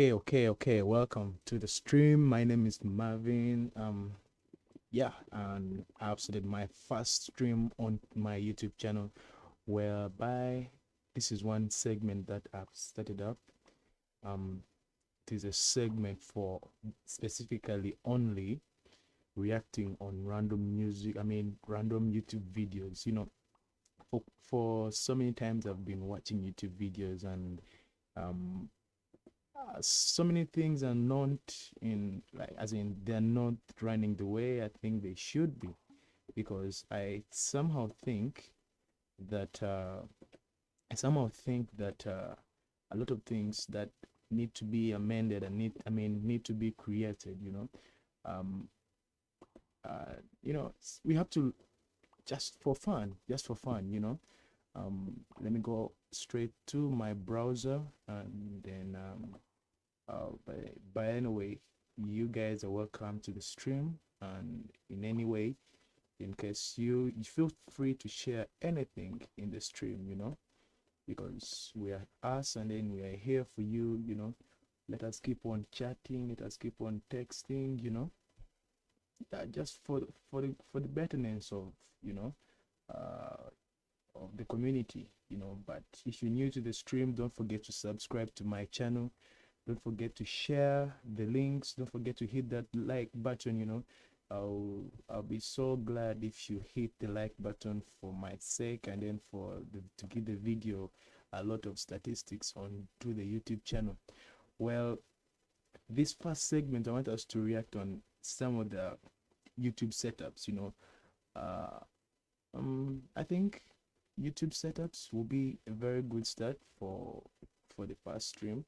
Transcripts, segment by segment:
Okay. Welcome to the stream. My name is Marvin. Yeah, and I've started my first stream on my YouTube channel, whereby this is one segment that I've started up. Um, it is a segment for specifically only reacting on random music. I mean, random YouTube videos. For so many times I've been watching YouTube videos and um so many things are not in, like, as in they're not running the way I think they should be, because I somehow think that a lot of things that need to be amended and need to be created. Um we have to, just for fun. Let me go straight to my browser, and then but anyway, you guys are welcome to the stream. And in any way, in case you feel free to share anything in the stream, because we are us, and then we are here for you. Let us keep on chatting, let us keep on texting, just for the betterment of, you know uh of the community. But if you're new to the stream, don't forget to subscribe to my channel. Don't forget to share the links. Don't forget to hit that like button. I'll be so glad if you hit the like button for my sake, and then to give the video a lot of statistics on to the YouTube channel. Well, this first segment, I want us to react on some of the YouTube setups. Uh, I think YouTube setups will be a very good start for the first stream.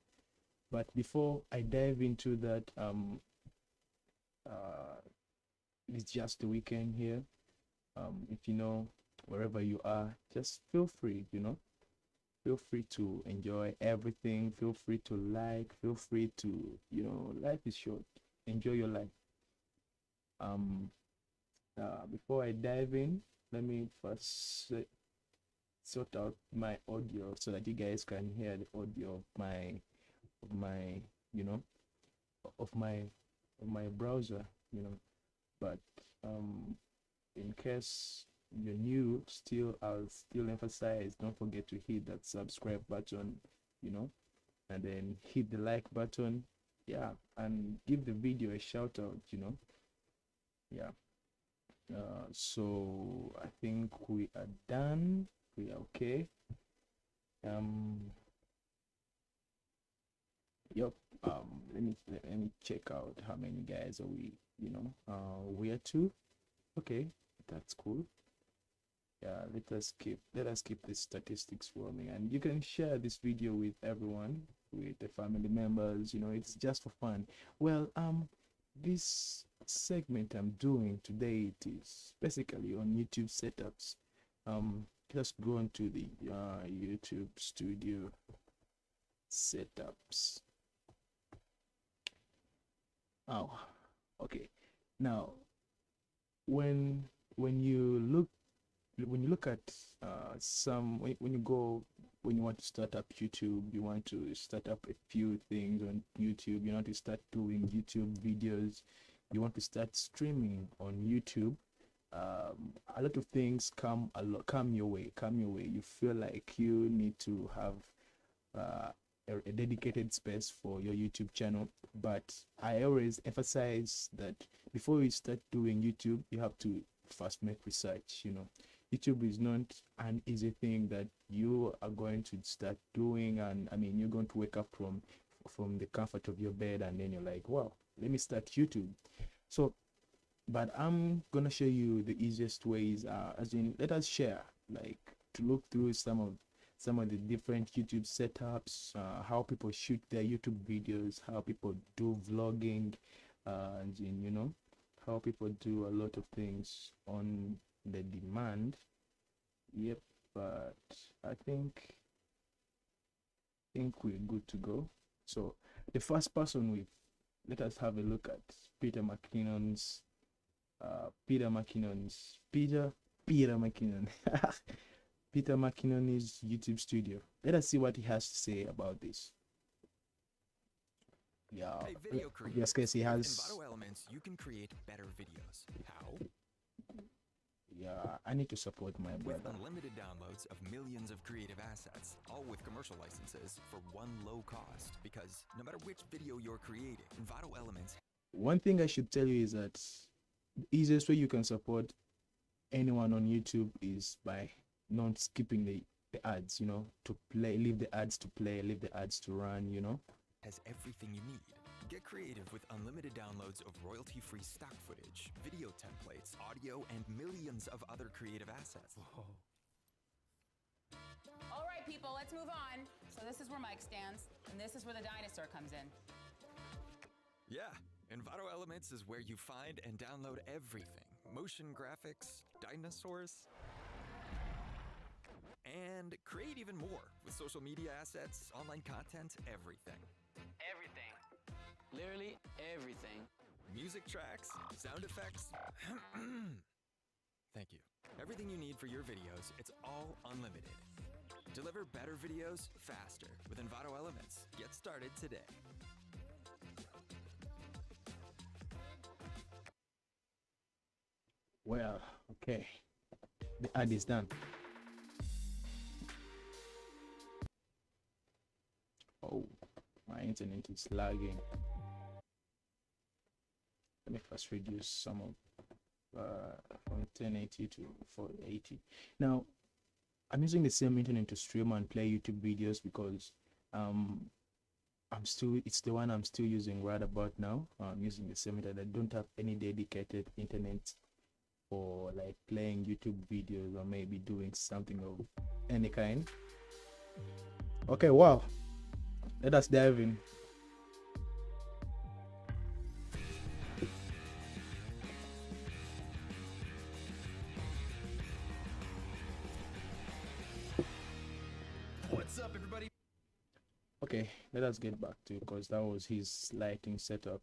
But before I dive into that, uh, it's just the weekend here. If wherever you are, just feel free to enjoy everything. Feel free to like. Feel free to, life is short. Enjoy your life. Um, Before I dive in, let me first sort out my audio so that you guys can hear the audio of my you know of my browser. But in case you're new, I'll still emphasize, don't forget to hit that subscribe button, you know and then hit the like button. Yeah, and give the video a shout out. Yeah. So I think we are done. We are okay. um Yep. Let me check out how many guys are we. We are two. Okay, that's cool. Yeah, let us keep the statistics roaming, and you can share this video with everyone, with the family members. It's just for fun. Well, this segment I'm doing today, it is basically on YouTube setups. Just go into the YouTube studio setups. Oh, okay. Now, when when you look when you look at some when you go when you want to start up YouTube, you want to start up a few things on YouTube, you want to start doing YouTube videos, you want to start streaming on YouTube. A lot of things come your way. You feel like you need to have uh, a dedicated space for your YouTube channel. But I always emphasize that before you start doing YouTube, you have to first make research. YouTube is not an easy thing that you are going to start doing, and I mean, you're going to wake up from the comfort of your bed, and then you're like, wow, let me start YouTube. So, but I'm gonna show you the easiest ways. As in, let us share, like, to look through some of the different YouTube setups, how people shoot their YouTube videos, how people do vlogging, and then, how people do a lot of things on the demand. Yep. But I think we're good to go. So the first person let us have a look at Peter McKinnon's Peter McKinnon. Peter McKinnon's YouTube studio. Let us see what he has to say about this. Yeah, Hey, video creators. yes, case he With has. Envato Elements, you can create better videos. How? Yeah, I need to support my With brother. unlimited downloads of millions of creative assets, all with commercial licenses for one low cost. Because no matter which video you're creating, Envato Elements. One thing I should tell you is that the easiest way you can support anyone on YouTube is by not skipping the ads, you know, to play, leave the ads to play, leave the ads to run, you know. Has everything you need. Get creative with unlimited downloads of royalty-free stock footage, video templates, audio, and millions of other creative assets. Whoa. All right, people, let's move on. So this is where Mike stands, and this is where the dinosaur comes in. Yeah, Envato Elements is where you find and download everything. Motion graphics, dinosaurs, and create even more with social media assets, online content, everything. Everything. Literally everything. Music tracks, sound effects. Thank you. Everything you need for your videos, it's all unlimited. Deliver better videos faster with Envato Elements. Get started today. Well, okay, the ad is done. Oh, my internet is lagging. Let me first reduce some of from 1080 to 480. Now, I'm using the same internet to stream and play YouTube videos because it's the one I'm still using right about now. I'm using the same internet. I don't have any dedicated internet for like playing YouTube videos or maybe doing something of any kind. Okay, wow. Let us dive in. What's up, everybody? Okay, let us get back to, because that was his lighting setup.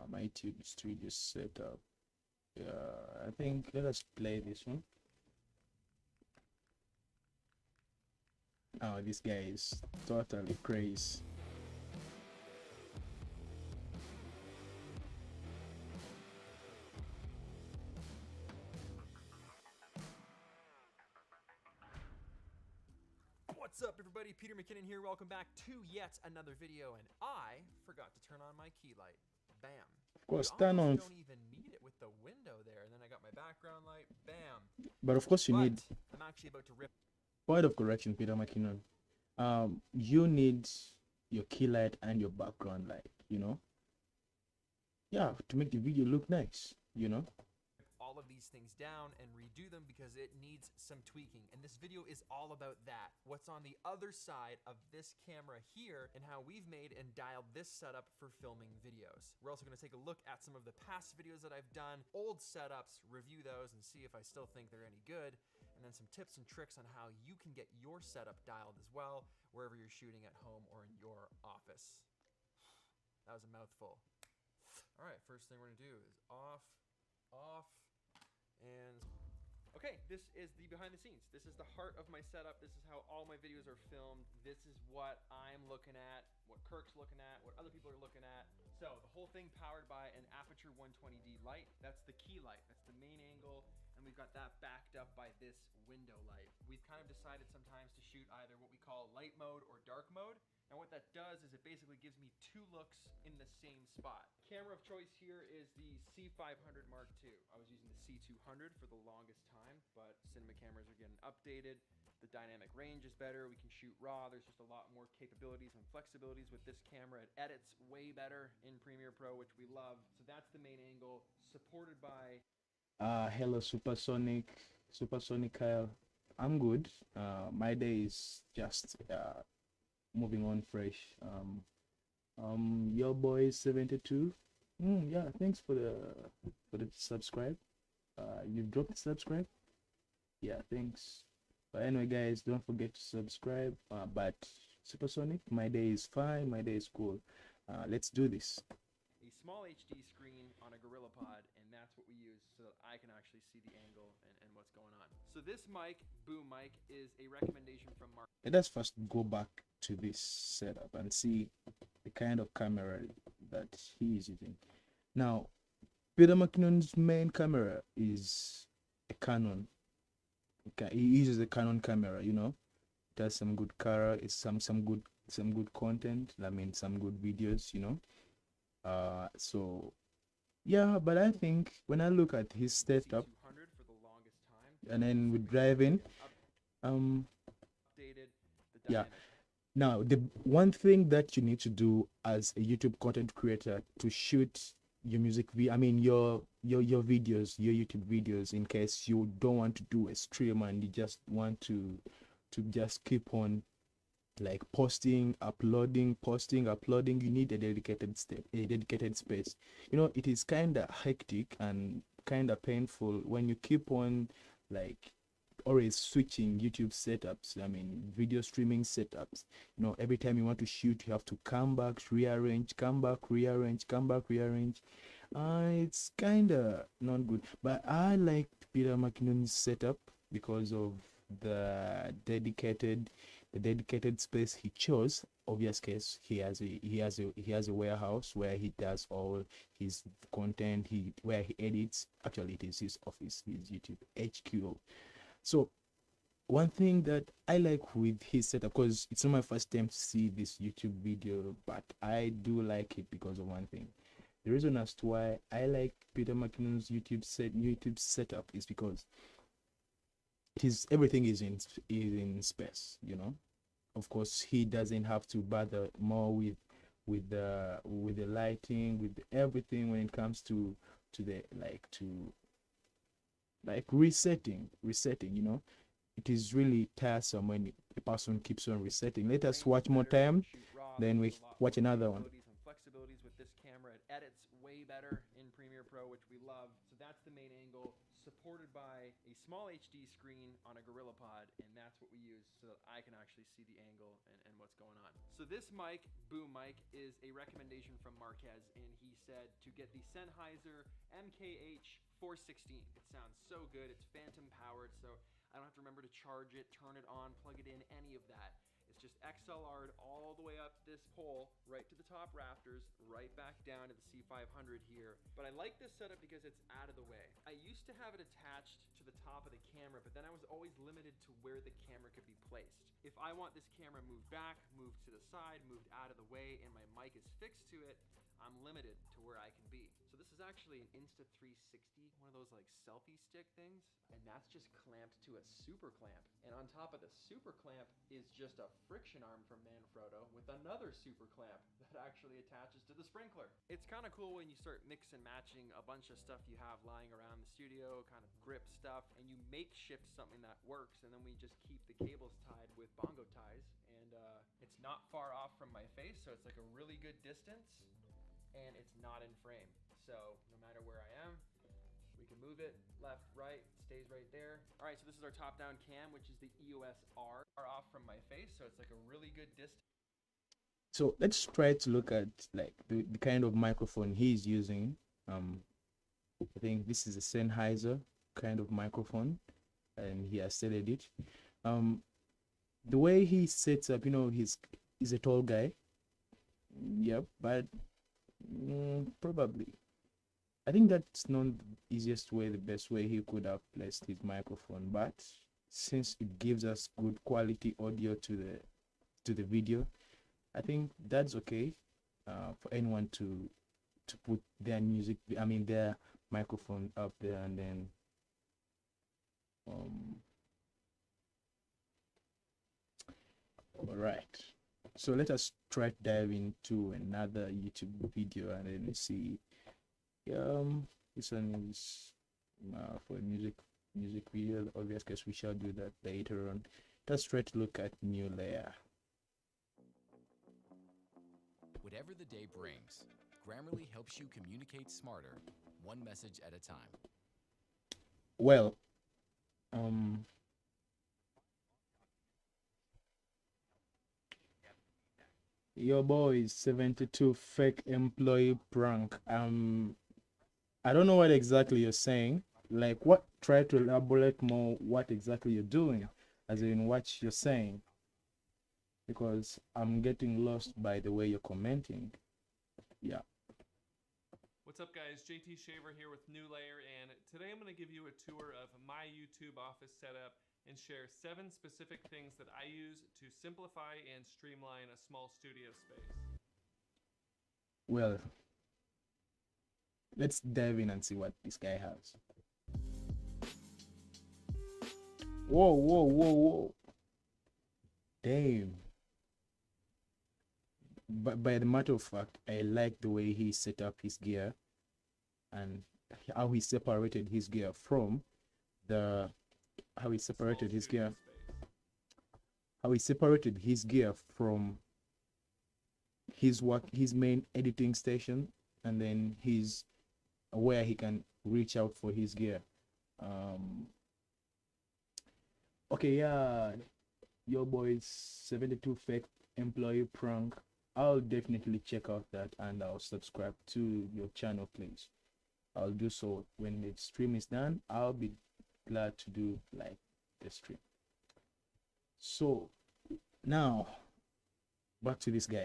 My YouTube studio setup. Yeah, I think let us play this one. Oh, this guy is totally crazy. What's up, everybody? Peter McKinnon here. Welcome back to yet another video, and I forgot to turn on my key light. Bam. Of course, You turn on. almost don't even need it with the window there, and then I got my background light. Bam. But of course, you But need. I'm actually about to rip. Point of correction, Peter McKinnon. You need your key light and your background light. You know. Yeah, to make the video look nice. You know. all of these things down and redo them because it needs some tweaking. And this video is all about that. What's on the other side of this camera here and how we've made and dialed this setup for filming videos. We're also going to take a look at some of the past videos that I've done, old setups, review those and see if I still think they're any good. And then some tips and tricks on how you can get your setup dialed as well, wherever you're shooting at home or in your office. That was a mouthful. All right, first thing we're gonna do is off, and okay, this is the behind the scenes. This is the heart of my setup. This is how all my videos are filmed. This is what I'm looking at, what Kirk's looking at, what other people are looking at. So the whole thing powered by an Aperture 120D light. That's the key light. That's the main angle. And we've got that backed up by this window light. We've kind of decided sometimes to shoot either what we call light mode or dark mode. And what that does is it basically gives me two looks in the same spot. Camera of choice here is the C500 Mark II. I was using the C200 for the longest time, but cinema cameras are getting updated. The dynamic range is better. We can shoot RAW. There's just a lot more capabilities and flexibilities with this camera. It edits way better in Premiere Pro, which we love. So that's the main angle, supported by... Hello, Supersonic Kyle. I'm good. My day is just moving on fresh. Your boy 72. Yeah, thanks for the subscribe. You dropped the subscribe. Yeah, thanks. But anyway, guys, don't forget to subscribe. But Supersonic, my day is fine. My day is cool. Let's do this. A small HD screen on a GorillaPod, and that's what we use so that I can actually see the angle and what's going on. So this mic, boom mic, is a recommendation from Mark. Let us first go back to this setup and see the kind of camera that he is using. Now, Peter McKinnon's main camera is a Canon. He uses a Canon camera, you know. It has some good color, it's some good content. I mean, some good videos, you know. So yeah, but I think when I look at his setup, C200 for the longest time. and then with driving, Updated the yeah. dynamic. Now, the one thing that you need to do as a YouTube content creator to shoot your I mean your videos, your YouTube videos, in case you don't want to do a stream and you just want to just keep on like posting, uploading, posting, uploading. You need a dedicated space. You know, it is kind of hectic and kind of painful when you keep on like always switching YouTube setups. I mean, video streaming setups. You know, every time you want to shoot, you have to come back, rearrange, come back, rearrange, come back, rearrange. It's kind of not good. But I like Peter McKinnon's setup because of the dedicated space he chose. Obvious case, he has a warehouse where he does all his content. Where he edits. Actually, it is his office, his YouTube HQ. So one thing that I like with his setup, because it's not my first time to see this YouTube video, but I do like it because of one thing. The reason as to why I like Peter McKinnon's YouTube setup is because everything is in space, you know. Of course, he doesn't have to bother more with the lighting, with everything when it comes to the resetting, you know. It is really tiresome when a person keeps on resetting. Let us watch more time, then we watch another one. And flexibilities with this camera. It edits way better in Premiere Pro, which we love. So that's the main angle, supported by a small HD screen on a GorillaPod, and that's what we use so that I can actually see the angle and what's going on. So this mic, boom mic, is a recommendation from Marquez, and he said to get the Sennheiser MKH 416. It sounds so good. It's phantom powered, so I don't have to remember to charge it, turn it on, plug it in, any of that. It's just XLR'd all the way up this pole, right to the top rafters, right back down to the C500 here. But I like this setup because it's out of the way. I used to have it attached to the top of the camera, but then I was always limited to where the camera could be placed. If I want this camera moved back, moved to the side, moved out of the way, and my mic is fixed to it, I'm limited to where I can be. So this is actually an Insta360, one of those like selfie stick things, and that's just clamped to a super clamp. And on top of the super clamp is just a friction arm from Manfrotto with another super clamp that actually attaches to the sprinkler. It's kind of cool when you start mix and matching a bunch of stuff you have lying around the studio, kind of grip stuff, and you makeshift something that works, and then we just keep the cables tied with bongo ties, and it's not far off from my face, so it's like a really good distance, and it's not in frame. So no matter where I am, we can move it left, right, it stays right there. All right, so this is our top-down cam, which is the EOS R, far off from my face, so it's like a really good distance. So let's try to look at like the kind of microphone he's using. I think this is a Sennheiser kind of microphone, and he has stated it. The way he sets up, you know, he's a tall guy. Yep, but probably I think that's not the easiest way, the best way he could have placed his microphone. But since it gives us good quality audio to the video, I think that's okay for anyone to put their their microphone up there, and then all right. So let us try to dive into another YouTube video and then see. This one is for a music video. Obvious case, we shall do that later on. Let's try to look at new layer. Whatever the day brings, Grammarly helps you communicate smarter, one message at a time. Well, your boy is 72 fake employee prank. I don't know what exactly you're saying. Like, what? Try to elaborate more what exactly you're doing, as in what you're saying. because I'm getting lost by the way you're commenting. Yeah. What's up, guys? JT Shaver here with New Layer, and today I'm going to give you a tour of my YouTube office setup and share 7 specific things that I use to simplify and streamline a small studio space. Well, let's dive in and see what this guy has. Whoa, whoa, whoa, whoa. Damn. But by the matter of fact, I like the way he set up his gear and how he separated his gear from the how he separated his gear from his work, his main editing station, and then his where he can reach out for his gear. Okay, yeah, your boy's 72 fake employee prank. I'll definitely check out that, and I'll subscribe to your channel, please. I'll do so when the stream is done. I'll be glad to do like the stream. So now back to this guy.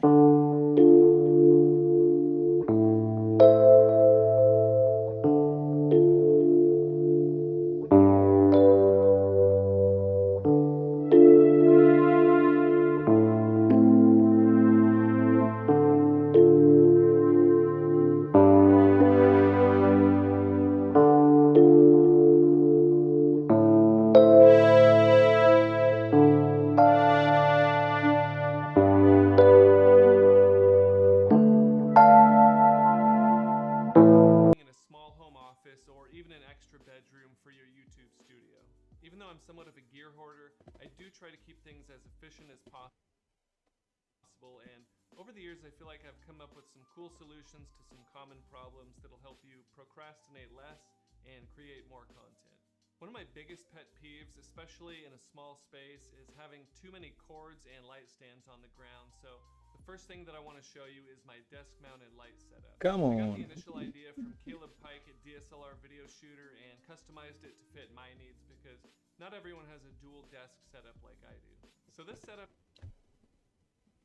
Or even an extra bedroom for your YouTube studio. Even though I'm somewhat of a gear hoarder, I do try to keep things as efficient as possible, and over the years I feel like I've come up with some cool solutions to some common problems that'll help you procrastinate less and create more content. One of my biggest pet peeves, especially in a small space, is having too many cords and light stands on the ground. So the first thing that I want to show you is my desk-mounted light setup. Come I got on. the initial idea from Caleb Pike at DSLR Video Shooter and customized it to fit my needs because not everyone has a dual desk setup like I do. So this setup...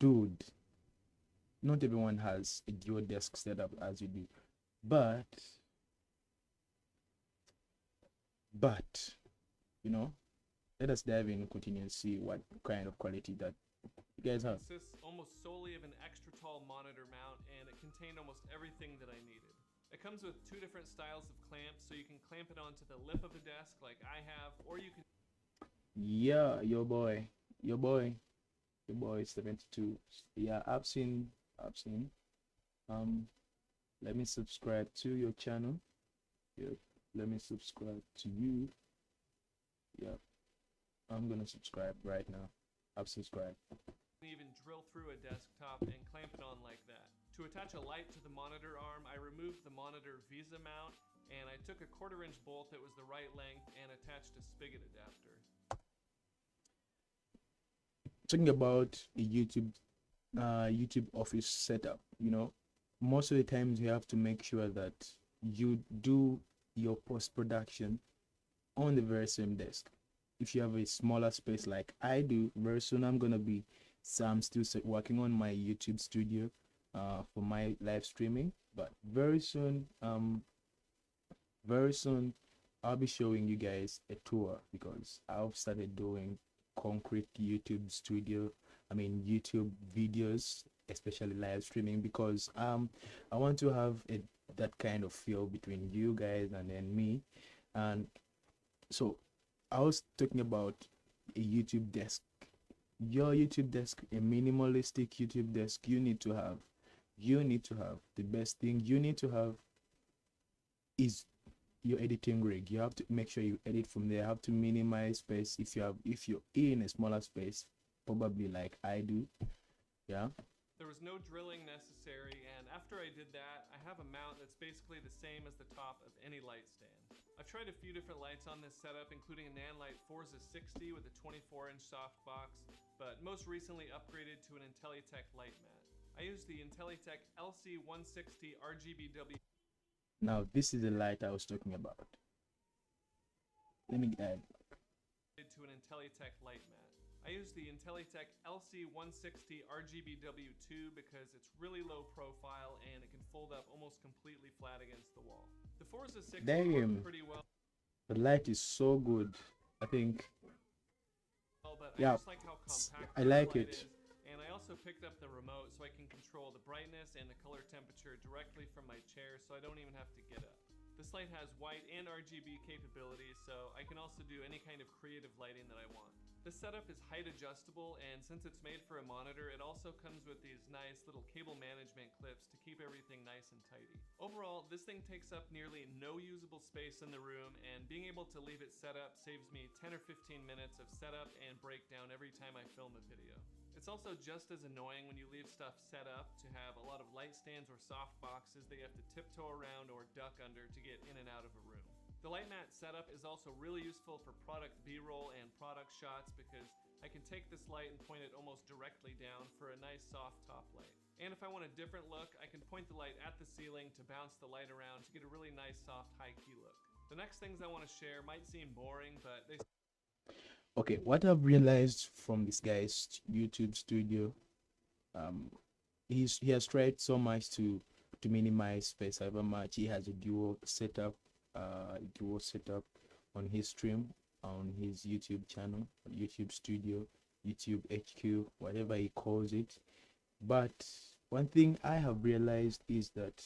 Dude, not everyone has a dual desk setup as you do, but you know, let us dive in and continue and see what kind of quality that you guys have. consists almost solely of an extra tall monitor mount, and it contained almost everything that I needed. It comes with 2 different styles of clamps, so you can clamp it onto the lip of a desk like I have, or you can... Yeah, your boy 72. Yeah, I've seen. Let me subscribe to your channel. Yeah, let me subscribe to you. Yeah, I'm gonna subscribe right now. I've subscribed. even drill through a desktop and clamp it on like that. To attach a light to the monitor arm, I removed the monitor VISA mount, and I took a 1/4-inch bolt that was the right length and attached a spigot adapter. Talking about a YouTube office setup, you know, most of the times you have to make sure that you do your post-production on the very same desk. If you have a smaller space like I do, very soon I'm still working on my YouTube studio for my live streaming, but very soon I'll be showing you guys a tour because I've started doing concrete YouTube videos, especially live streaming, because I want to have that kind of feel between you guys and then me. And so I was talking about a YouTube desk. Your YouTube desk, a minimalistic YouTube desk, you need to have the best thing you need to have is your editing rig. You have to make sure you edit from there. You have to minimize space if you're in a smaller space, probably like I do. Yeah. There was no drilling necessary, and after I did that, I have a mount that's basically the same as the top of any light stand. I've tried a few different lights on this setup, including a Nanlite Forza 60 with a 24-inch softbox, but most recently upgraded to an Intellitech light mat. I use the Intellitech LC160 RGBW. Now this is the light I was talking about. Let me add To an Intellitech light mat. I use the Intelitech LC160 RGBW2 because it's really low profile and it can fold up almost completely flat against the wall. The Forza 6 will work Damn, pretty well, the light is so good. I think, but I yeah, just like how compact I this like light it. is. And I also picked up the remote so I can control the brightness and the color temperature directly from my chair, so I don't even have to get up. This light has white and RGB capabilities, so I can also do any kind of creative lighting that I want. This setup is height adjustable, and since it's made for a monitor, it also comes with these nice little cable management clips to keep everything nice and tidy. Overall, this thing takes up nearly no usable space in the room, and being able to leave it set up saves me 10 or 15 minutes of setup and breakdown every time I film a video. It's also just as annoying when you leave stuff set up to have a lot of light stands or soft boxes that you have to tiptoe around or duck under to get in and out of a room. The light mat setup is also really useful for product B-roll and product shots because I can take this light and point it almost directly down for a nice soft top light. And if I want a different look, I can point the light at the ceiling to bounce the light around to get a really nice soft high key look. The next things I want to share might seem boring, but they Okay, what I've realized from this guy's YouTube studio, um, he has tried so much to minimize space. However much he has a dual setup on his stream, on his YouTube channel, YouTube studio, YouTube HQ, whatever he calls it. But one thing I have realized is that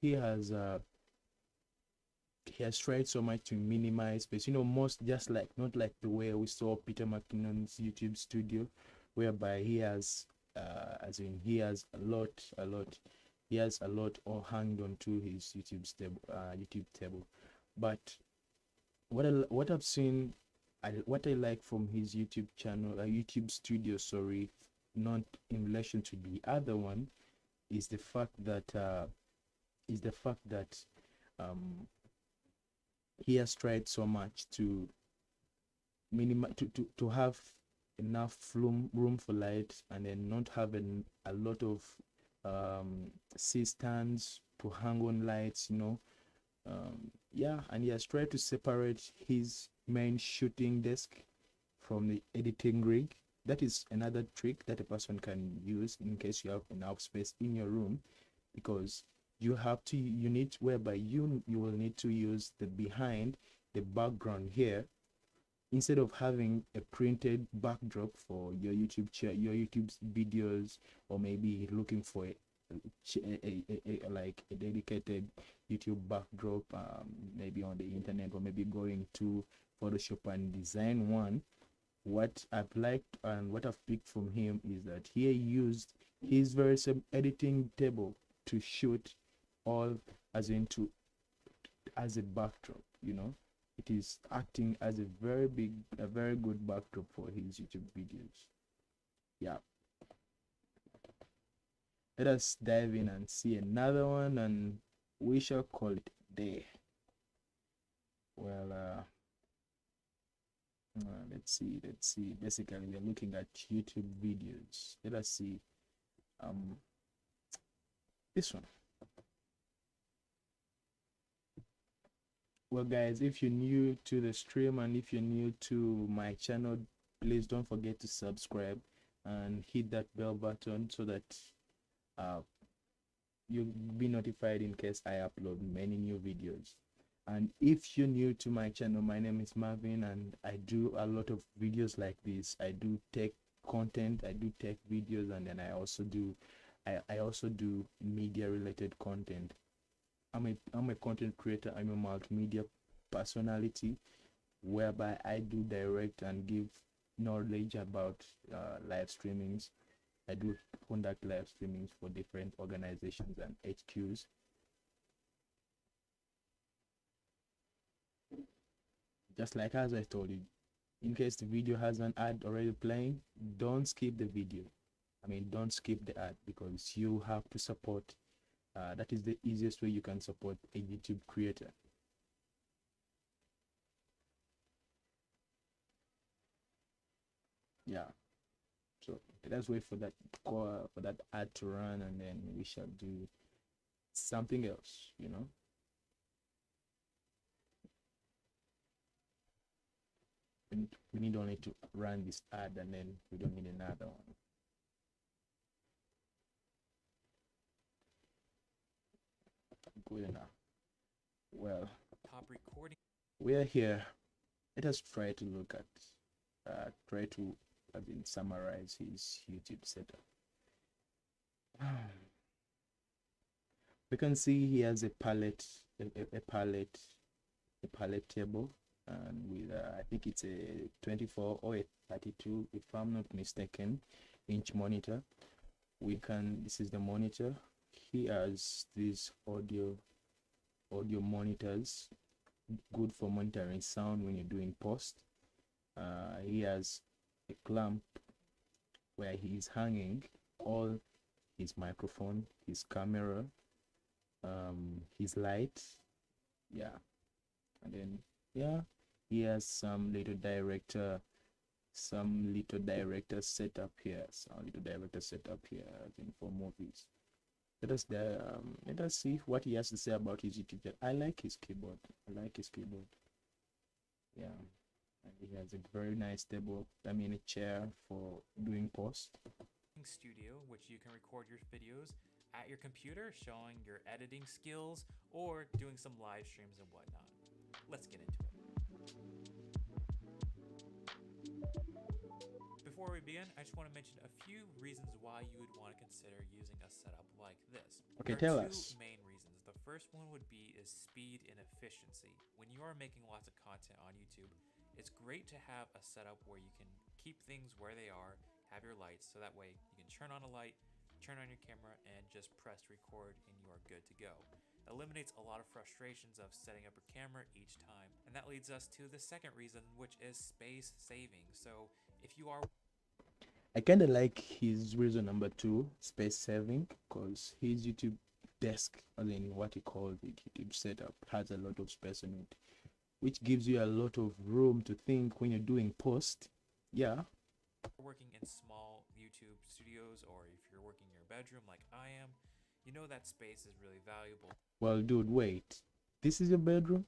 he has uh he has tried so much to minimize space. Most just like not like the way we saw Peter McKinnon's YouTube studio, whereby he has as in he has he has a lot all hanged onto his YouTube table. But what I've seen, what I like from his YouTube channel, YouTube studio, sorry, not in relation to the other one, is the fact that um he has tried so much to minimize to have enough room for light, and then not having a lot of C stands to hang on lights, yeah. And he has tried to separate his main shooting desk from the editing rig. That is another trick that a person can use in case you have enough space in your room, because you need whereby you will need to use the background here, instead of having a printed backdrop for your your YouTube videos, or maybe looking for like a dedicated YouTube backdrop, maybe on the internet, or maybe going to Photoshop and design one. What I've liked and what I've picked from him is that he used his very same editing table to shoot all as a backdrop. It is acting as a very good backdrop for his YouTube videos. Yeah, let us dive in and see another one, and we shall call it a day. Well, let's see. Basically, we're looking at YouTube videos. Let us see this one. Well, guys, if you're new to the stream and if you're new to my channel, please don't forget to subscribe and hit that bell button so that you'll be notified in case I upload many new videos. And if you're new to my channel, my name is Marvin, and I do a lot of videos like this. I do tech content, I do tech videos, and then I also do media related content. I'm a content creator. I'm a multimedia personality, whereby I do direct and give knowledge about live streamings. I do conduct live streamings for different organizations and HQs. Just like as I told you, in case the video has an ad already playing, don't skip the video. Don't skip the ad, because you have to support. That is the easiest way you can support a YouTube creator. Yeah. So let's wait for that ad to run, and then we shall do something else. we need only to run this ad, and then we don't need another one. Good enough. Well, top recording. we are here. Let us try to look at try to summarize his YouTube setup. We can see he has a palette table, and with I think it's a 24 or a 32, if I'm not mistaken, inch monitor. This is the monitor. He has these audio monitors, good for monitoring sound when you're doing post. He has a clamp where he's hanging all his microphone, his camera, his light, yeah, and then yeah, he has some little director setup here, I think, for movies. Let us see what he has to say about his YouTube channel. I like his keyboard. Yeah, and he has a very nice table, a chair for doing post. Studio, which you can record your videos at your computer, showing your editing skills or doing some live streams and whatnot. Let's get into it. Before we begin, I just want to mention a few reasons why you would want to consider using a setup like this. Okay, there tell are us. two main reasons. The first one would be is speed and efficiency. When you are making lots of content on YouTube, it's great to have a setup where you can keep things where they are, have your lights, so that way you can turn on a light, turn on your camera, and just press record and you are good to go. It eliminates a lot of frustrations of setting up your camera each time. And that leads us to the second reason, which is space saving. So if you are I kind of like his reason number 2, space saving, because his YouTube desk, I mean what he calls it, YouTube setup, has a lot of space in it, which gives you a lot of room to think when you're doing post. Yeah. Working in small YouTube studios, or if you're working in your bedroom like I am, you know that space is really valuable. Well, dude, wait. This is your bedroom?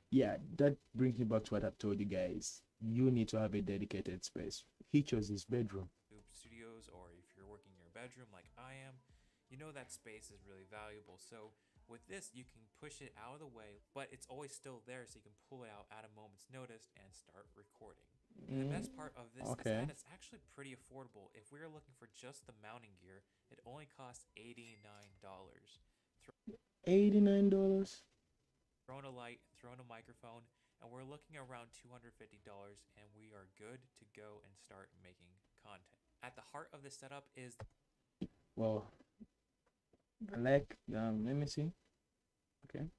Yeah, that brings me back to what I've told you guys. You need to have a dedicated space. He chose his bedroom. Studios, or if you're working in your bedroom like I am, you know that space is really valuable. So with this, you can push it out of the way, but it's always still there, so you can pull it out at a moment's notice and start recording. The best part of this is that it's actually pretty affordable. If we are looking for just the mounting gear, it only costs $89. $89? Throw in a light, throw in a microphone, and we're looking around $250, and we are good to go and start making content. At the heart of this setup is well, let me see. Okay.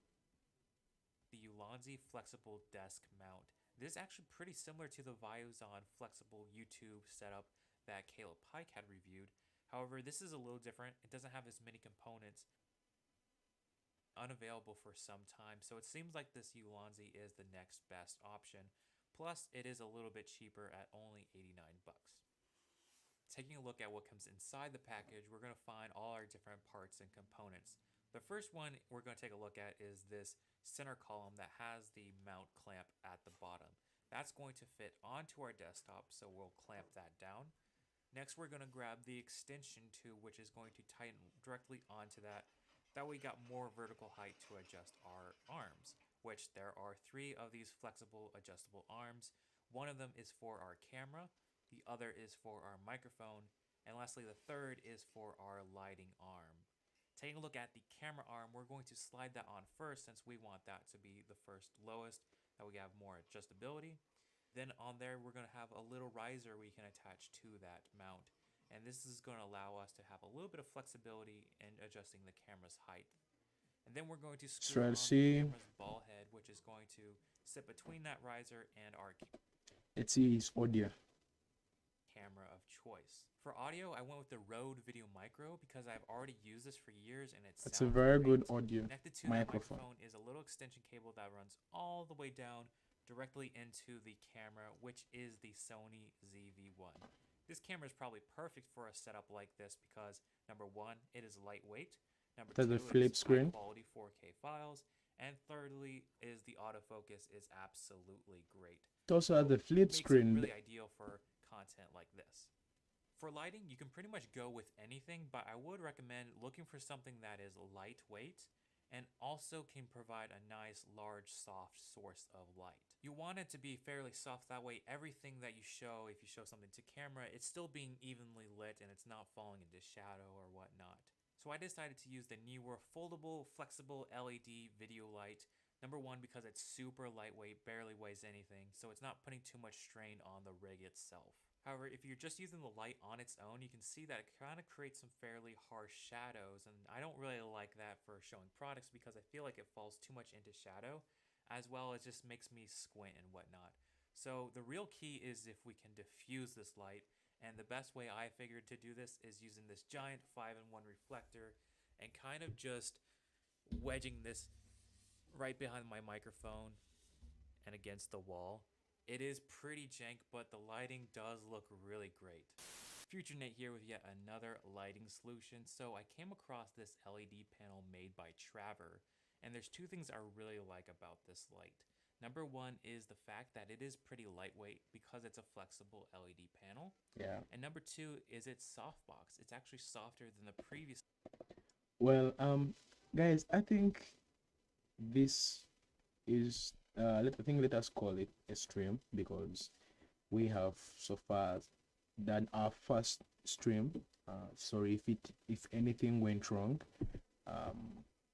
The Ulanzi flexible desk mount. This is actually pretty similar to the Viozon flexible YouTube setup that Caleb Pike had reviewed. However, this is a little different. It doesn't have as many components. Unavailable for some time, so it seems like this Ulanzi is the next best option. Plus, it is a little bit cheaper at only $89. Taking a look at what comes inside the package, we're going to find all our different parts and components. The first one we're going to take a look at is this center column that has the mount clamp at the bottom. That's going to fit onto our desktop, so we'll clamp that down. Next, we're going to grab the extension tube, which is going to tighten directly onto that. That way we got more vertical height to adjust our arms, which there are 3 of these flexible adjustable arms. One of them is for our camera, the other is for our microphone, and lastly the third is for our lighting arm. Taking a look at the camera arm, we're going to slide that on first since we want that to be the first lowest, that we have more adjustability. Then on there we're going to have a little riser we can attach to that mount. And this is going to allow us to have a little bit of flexibility in adjusting the camera's height. And then we're going to screw on the camera's ball head, which is going to sit between that riser and our let's see his audio camera of choice. For audio, I went with the Rode Video Micro because I've already used this for years and it's a very good audio Connected to microphone. That microphone is a little extension cable that runs all the way down directly into the camera, which is the Sony ZV-1. This camera is probably perfect for a setup like this because number 1, it is lightweight. Number 2, a flip screen. High quality 4K files. And thirdly is the autofocus is absolutely great. It also has the flip Makes it screen. really ideal for content like this. For lighting, you can pretty much go with anything, but I would recommend looking for something that is lightweight and also can provide a nice, large, soft source of light. You want it to be fairly soft, that way everything that you show, if you show something to camera, it's still being evenly lit and it's not falling into shadow or whatnot. So I decided to use the newer foldable, flexible LED video light. Number one, because it's super lightweight, barely weighs anything, so it's not putting too much strain on the rig itself. However, if you're just using the light on its own, you can see that it kind of creates some fairly harsh shadows, and I don't really like that for showing products because I feel like it falls too much into shadow, as well as just makes me squint and whatnot. So the real key is if we can diffuse this light, and the best way I figured to do this is using this giant 5-in-1 reflector and kind of just wedging this right behind my microphone and against the wall. It is pretty jank, but the lighting does look really great. Future Nate here with yet another lighting solution. So I came across this LED panel made by Traver, and there's two things I really like about this light. Number one is the fact that it is pretty lightweight because it's a flexible LED panel. Yeah. And number two is its softbox. It's actually softer than the previous. Well, guys, I think this is let us call it a stream, because we have so far done our first stream. Sorry if anything went wrong.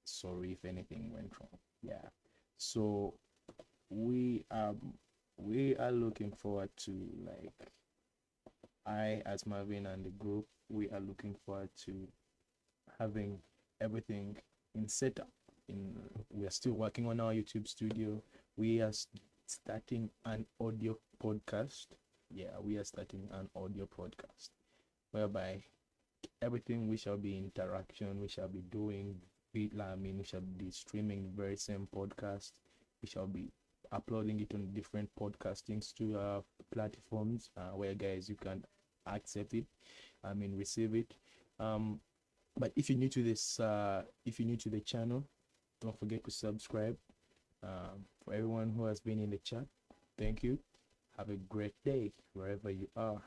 Sorry if anything went wrong. Yeah. So we are looking forward to, like, I as Marvin and the group, we are looking forward to having everything in setup. We are still working on our YouTube studio. We are starting an audio podcast. Yeah, we are starting an audio podcast whereby everything we shall be interaction. We shall be doing. We shall be streaming the very same podcast. We shall be uploading it on different podcasting platforms, where, guys, you can accept it. Receive it. But if you're new to this, if you're new to the channel, don't forget to subscribe. For everyone who has been in the chat, thank you. Have a great day wherever you are.